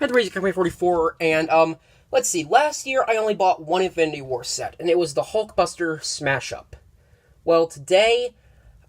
had the Raise Company 44, and, let's see, last year I only bought one Infinity War set, and it was the Hulkbuster Smash-Up. Well, today,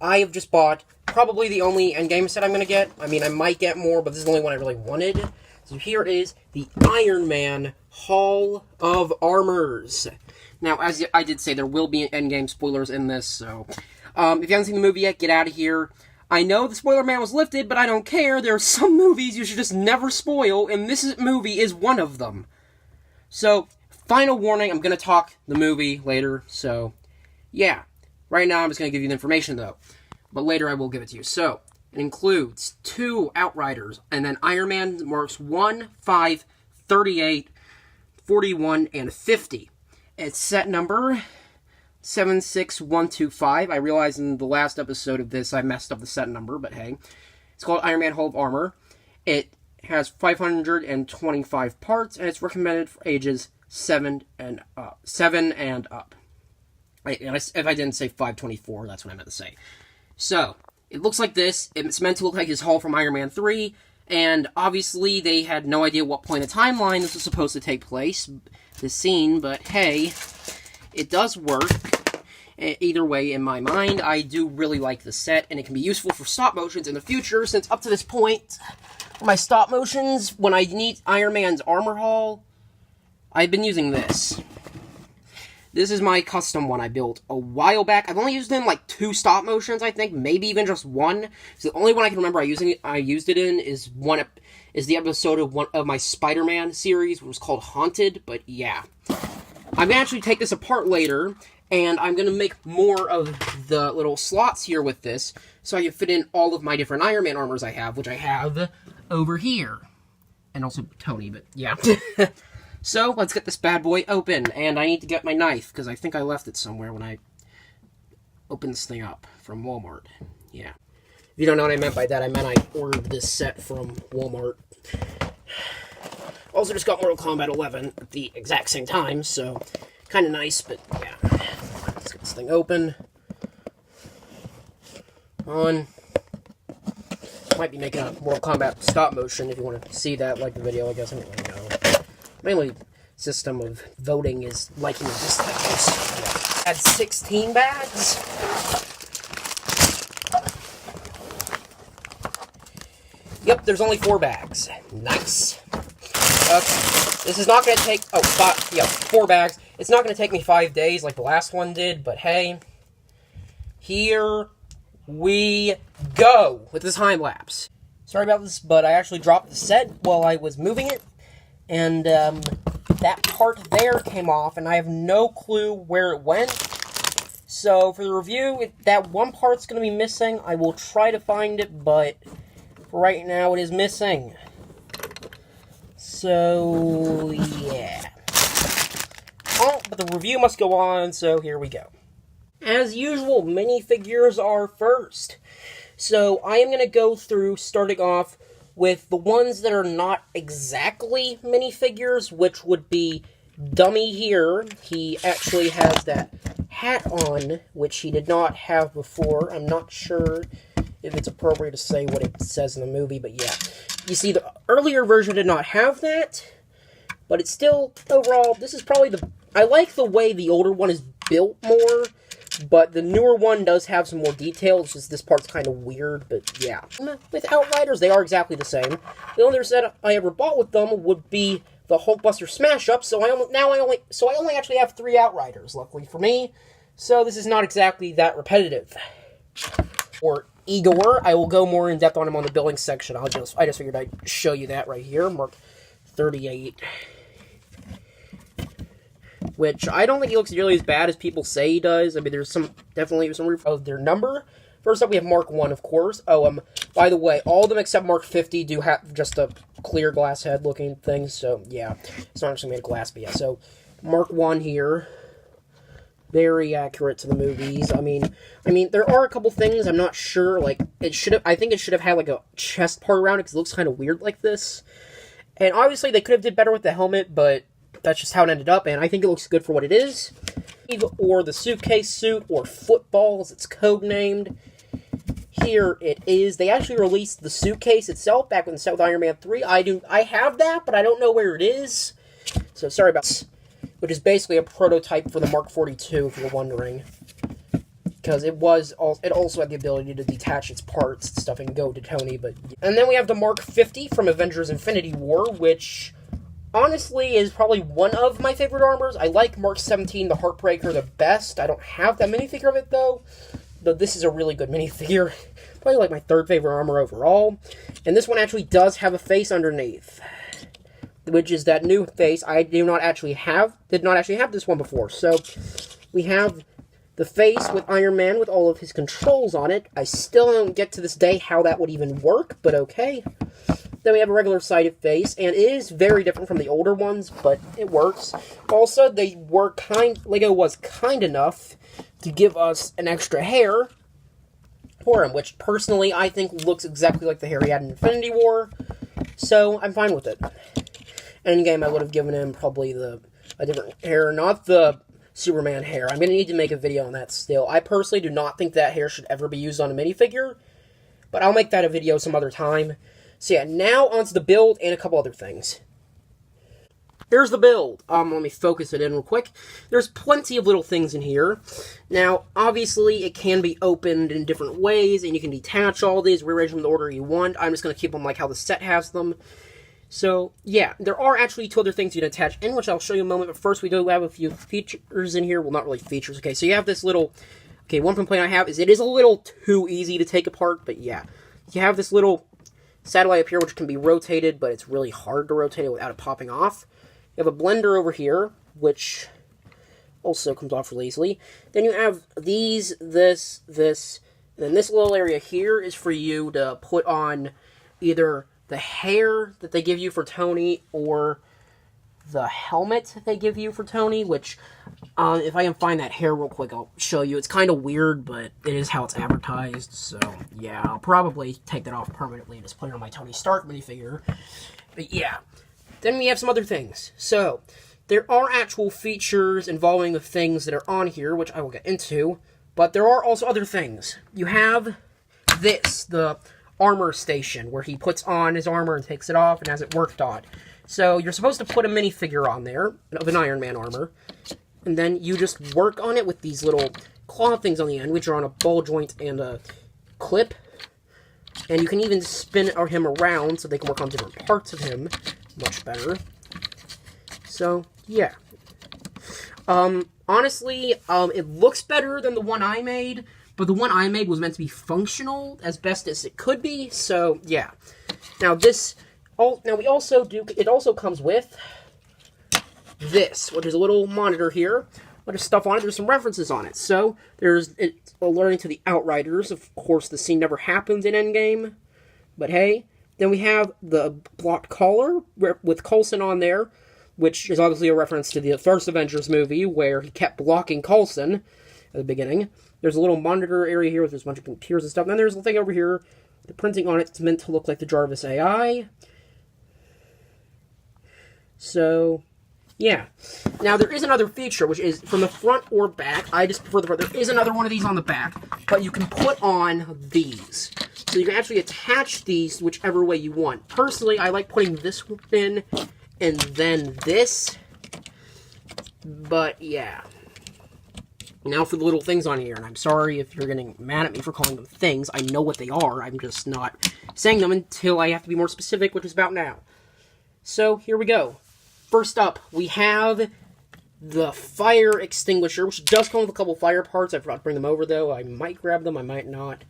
I have just bought probably the only Endgame set I'm going to get. I mean, I might get more, but this is the only one I really wanted. So here it is, the Iron Man Hall of Armors. Now, as I did say, there will be Endgame spoilers in this, so if you haven't seen the movie yet, get out of here. I know the spoiler ban was lifted, but I don't care. There are some movies you should just never spoil, and this movie is one of them. So, final warning, I'm going to talk the movie later, so yeah. Right now, I'm just going to give you the information, though. But later, I will give it to you. So, it includes 2 Outriders, and then Iron Man marks 1, 5, 38, 41, and 50. It's set number 76125. I realized in the last episode of this, I messed up the set number, but hey. It's called Iron Man Hall of Armor. It has 525 parts, and it's recommended for ages 7 and up. If I didn't say 524, that's what I meant to say. So, it looks like this. It's meant to look like his Hall from Iron Man 3, and obviously they had no idea what point in the timeline this was supposed to take place, this scene, but hey, it does work. Either way, in my mind, I do really like the set, and it can be useful for stop motions in the future, since up to this point, for my stop motions, when I need Iron Man's armor haul, I've been using this. This is my custom one I built a while back. I've only used it in like 2 stop motions, I think, maybe even just 1. So the only one I can remember I used it in is the episode of one of my Spider-Man series, which was called Haunted. But yeah, I'm gonna actually take this apart later, and I'm gonna make more of the little slots here with this, so I can fit in all of my different Iron Man armors I have, which I have over here, and also Tony. But yeah. So, let's get this bad boy open, and I need to get my knife, because I think I left it somewhere when I opened this thing up from Walmart. Yeah. If you don't know what I meant by that, I meant I ordered this set from Walmart. Also just got Mortal Kombat 11 at the exact same time, so kind of nice, but yeah. Let's get this thing open. On. Might be making a Mortal Kombat stop motion if you want to see that, like the video, I guess. I don't really know. My only system of voting is liking this like this. Yeah. Had 16 bags. Yep, there's only 4 bags. Nice. Okay. This is not going to take... 4 bags. It's not going to take me 5 days like the last one did, but hey. Here we go with this time lapse. Sorry about this, but I actually dropped the set while I was moving it. And, that part there came off, and I have no clue where it went. So, for the review, if that one part's going to be missing. I will try to find it, but for right now, it is missing. So, yeah. Oh, but the review must go on, so here we go. As usual, minifigures are first. So, I am going to go through, starting off with the ones that are not exactly minifigures, which would be Dummy here. He actually has that hat on, which he did not have before. I'm not sure if it's appropriate to say what it says in the movie, but yeah. You see, the earlier version did not have that, but it's still, overall, this is probably I like the way the older one is built more, but the newer one does have some more detail. It's just this part's kind of weird, but yeah. With Outriders, they are exactly the same. The only set I ever bought with them would be the Hulkbuster Smash-Up, so I only actually have 3 Outriders, luckily for me. So this is not exactly that repetitive. Or Igor, I will go more in depth on him on the building section. I just figured I'd show you that right here, mark 38. Which, I don't think he looks nearly as bad as people say he does. I mean, there's definitely some proof of their number. First up, we have Mark 1, of course. Oh, by the way, all of them except Mark 50 do have just a clear glass head looking thing, so, yeah. It's not actually made of glass, but yeah. So, Mark 1 here. Very accurate to the movies. I mean, there are a couple things I'm not sure, like, I think it should have had, like, a chest part around it, because it looks kind of weird like this. And obviously, they could have did better with the helmet, but that's just how it ended up, and I think it looks good for what it is. Or the suitcase suit, or football, as it's codenamed. here it is. They actually released the suitcase itself back when the set with Iron Man 3. I have that, but I don't know where it is. So sorry about this. Which is basically a prototype for the Mark 42, if you're wondering. Because it also had the ability to detach its parts and stuff and go to Tony. And then we have the Mark 50 from Avengers Infinity War, which honestly is probably one of my favorite armors. I like Mark 17, the Heartbreaker, the best. I don't have that minifigure of it, though. But this is a really good minifigure. Probably like my third favorite armor overall. And this one actually does have a face underneath, which is that new face. I did not actually have this one before. So we have the face with Iron Man with all of his controls on it. I still don't get to this day how that would even work, but okay. Then we have a regular sided face, and it is very different from the older ones, but it works. Also, Lego was kind enough to give us an extra hair for him, which personally I think looks exactly like the hair he had in Infinity War, so I'm fine with it. Endgame, I would have given him probably a different hair, not the Superman hair. I'm going to need to make a video on that still. I personally do not think that hair should ever be used on a minifigure, but I'll make that a video some other time. So yeah, now onto the build and a couple other things. Here's the build. Let me focus it in real quick. There's plenty of little things in here. Now, obviously, it can be opened in different ways, and you can detach all these, rearrange them in the order you want. I'm just going to keep them like how the set has them. So, yeah, there are actually two other things you can attach in, which I'll show you in a moment, but first we do have a few features in here. Well, not really features. Okay, so you have this little... Okay, one complaint I have is it is a little too easy to take apart, but yeah. You have this little satellite up here, which can be rotated, but it's really hard to rotate it without it popping off. You have a blender over here, which also comes off really easily. Then you have these, this, and then this little area here is for you to put on either the hair that they give you for Tony or the helmet that they give you for Tony, which, if I can find that hair real quick, I'll show you. It's kind of weird, but it is how it's advertised, so yeah, I'll probably take that off permanently and just put it on my Tony Stark minifigure. But yeah. Then we have some other things. So, there are actual features involving the things that are on here, which I will get into, but there are also other things. You have this, the armor station, where he puts on his armor and takes it off and has it worked on. So, you're supposed to put a minifigure on there of an Iron Man armor, and then you just work on it with these little claw things on the end, which are on a ball joint and a clip. And you can even spin him around so they can work on different parts of him much better. So, yeah. Honestly, it looks better than the one I made, but the one I made was meant to be functional as best as it could be, so, yeah. Now, it also comes with this, which is a little monitor here, there's stuff on it, there's some references on it. So, it's alerting to the Outriders. Of course, the scene never happens in Endgame, but hey. Then we have the blocked collar with Coulson on there, which is obviously a reference to the first Avengers movie, where he kept blocking Coulson at the beginning. There's a little monitor area here with a bunch of computers and stuff. And then there's a thing over here, the printing on it's meant to look like the Jarvis AI. So, yeah. Now, there is another feature, which is from the front or back. I just prefer the front. There is another one of these on the back, but you can put on these. So you can actually attach these whichever way you want. Personally, I like putting this in and then this. But, yeah. Now for the little things on here. And I'm sorry if you're getting mad at me for calling them things. I know what they are. I'm just not saying them until I have to be more specific, which is about now. So, here we go. First up, we have the fire extinguisher, which does come with a couple fire parts. I forgot to bring them over, though. I might grab them, I might not.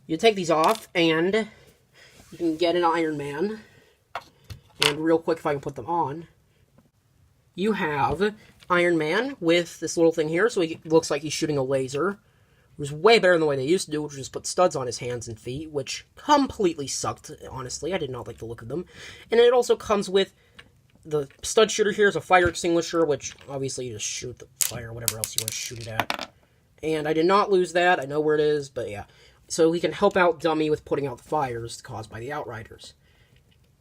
You take these off, and you can get an Iron Man. And real quick, if I can put them on, you have Iron Man with this little thing here, so he looks like he's shooting a laser. It was way better than the way they used to do, which was just put studs on his hands and feet, which completely sucked, honestly. I did not like the look of them. And it also comes with the stud shooter here is a fire extinguisher, which obviously you just shoot the fire, whatever else you want to shoot it at. And I did not lose that. I know where it is, but yeah. So he can help out Dummy with putting out the fires caused by the Outriders.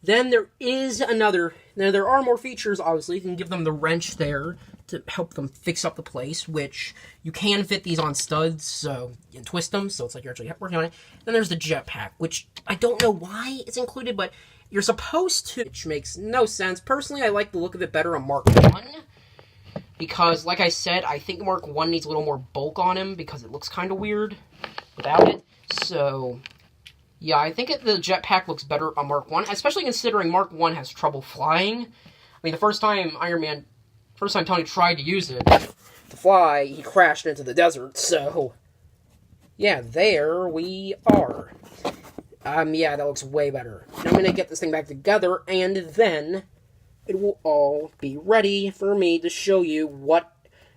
Then there is another... Now, there are more features, obviously. You can give them the wrench there to help them fix up the place, which you can fit these on studs, and twist them, so it's like you're actually working on it. Then there's the jetpack, which I don't know why it's included, but you're supposed to, which makes no sense. Personally, I like the look of it better on Mark 1, because, like I said, I think Mark 1 needs a little more bulk on him, because it looks kind of weird without it. So, yeah, I think the jetpack looks better on Mark 1, especially considering Mark 1 has trouble flying. I mean, the first time Tony tried to use it to fly, he crashed into the desert, so, yeah, there we are. Yeah, that looks way better. Now I'm gonna get this thing back together, and then it will all be ready for me to show you what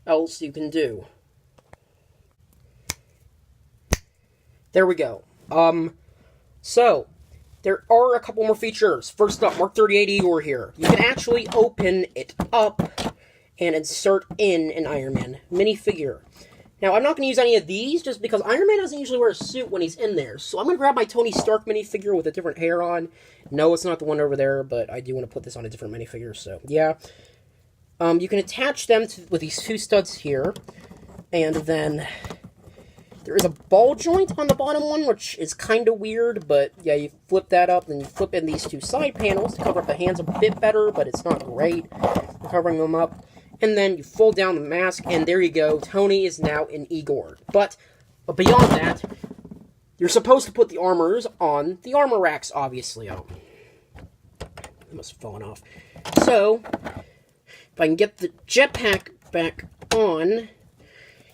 else you can do. There we go. So, there are a couple more features. First up, Mark 38 Igor here. You can actually open it up and insert in an Iron Man minifigure. Now, I'm not going to use any of these, just because Iron Man doesn't usually wear a suit when he's in there. So I'm going to grab my Tony Stark minifigure with a different hair on. No, it's not the one over there, but I do want to put this on a different minifigure, so yeah. You can attach them with these two studs here. And then there is a ball joint on the bottom one, which is kind of weird, but yeah, you flip that up, then you flip in these two side panels to cover up the hands a bit better, but it's not great for covering them up. And then you fold down the mask, and there you go. Tony is now an Igor. But beyond that, you're supposed to put the armors on the armor racks, obviously. Oh, it must have fallen off. So, if I can get the jetpack back on,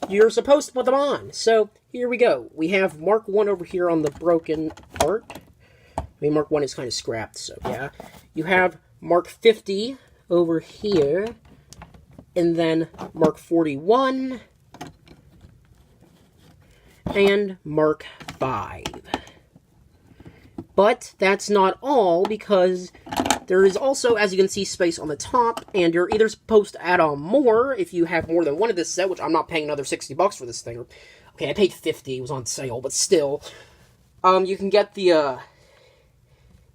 you're supposed to put them on. So, here we go. We have Mark 1 over here on the broken part. I mean, Mark 1 is kind of scrapped, so yeah. You have Mark 50 over here. And then Mark 41, and Mark 5. But that's not all, because there is also, as you can see, space on the top, and you're either supposed to add on more if you have more than one of this set, which I'm not paying another $60 for this thing. Okay, I paid $50, it was on sale, but still. You can get the,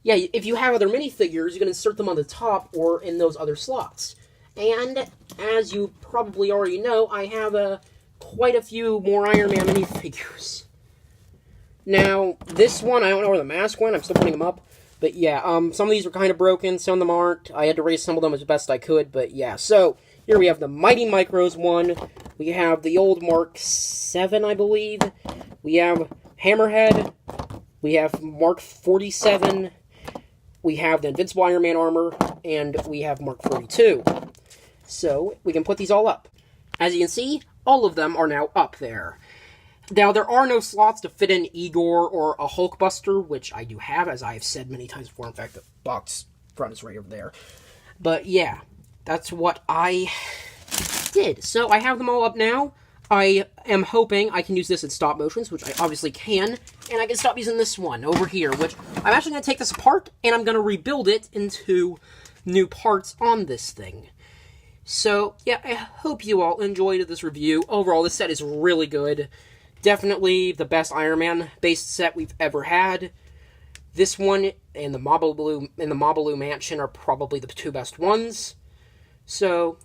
yeah, if you have other minifigures, you can insert them on the top or in those other slots. And, as you probably already know, I have quite a few more Iron Man minifigures. Now, this one, I don't know where the mask went, I'm still putting them up. But yeah, some of these are kind of broken, some of them aren't. I had to reassemble them as best I could, but yeah. So, here we have the Mighty Micros one. We have the old Mark 7, I believe. We have Hammerhead. We have Mark 47. We have the Invincible Iron Man armor. And we have Mark 42. So, we can put these all up. As you can see, all of them are now up there. Now, there are no slots to fit in Igor or a Hulkbuster, which I do have, as I have said many times before. In fact, the box front is right over there. But yeah, that's what I did. So, I have them all up now. I am hoping I can use this in stop motions, which I obviously can. And I can stop using this one over here, which I'm actually going to take this apart, and I'm going to rebuild it into new parts on this thing. So, yeah, I hope you all enjoyed this review. Overall, this set is really good. Definitely the best Iron Man-based set we've ever had. This one and the Mabaloo Mansion are probably the two best ones. So,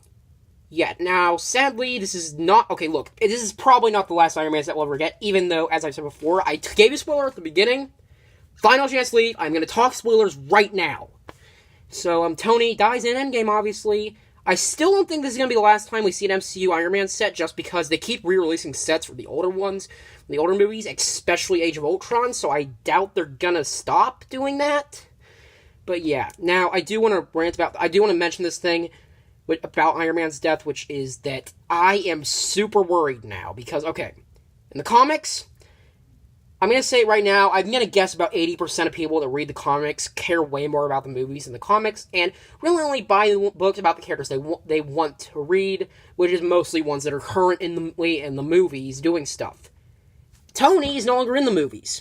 yeah. Now, sadly, this is not... Okay, look. This is probably not the last Iron Man set we'll ever get, even though, as I said before, I gave you a spoiler at the beginning. Final chance to leave. I'm going to talk spoilers right now. So, Tony dies in Endgame, obviously. I still don't think this is going to be the last time we see an MCU Iron Man set, just because they keep re-releasing sets for the older ones, the older movies, especially Age of Ultron, so I doubt they're going to stop doing that. But yeah, now I do want to mention this thing about Iron Man's death, which is that I am super worried now, because, okay, in the comics, I'm going to say it right now, I'm going to guess about 80% of people that read the comics care way more about the movies than the comics, and really only buy the books about the characters they want to read, which is mostly ones that are current in the movies doing stuff. Tony is no longer in the movies.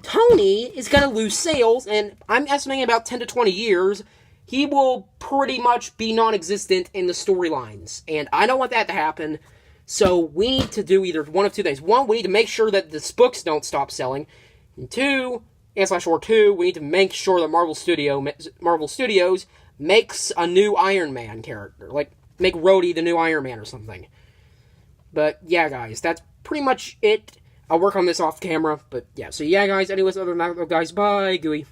Tony is going to lose sales, and I'm estimating about 10 to 20 years, he will pretty much be non-existent in the storylines, and I don't want that to happen. So, we need to do either one of two things. One, we need to make sure that the books don't stop selling. And two, we need to make sure that Marvel Studios makes a new Iron Man character. Like, make Rhodey the new Iron Man or something. But yeah, guys, that's pretty much it. I'll work on this off camera, but yeah. So yeah, guys. Anyways, other than that, guys, bye, gooey.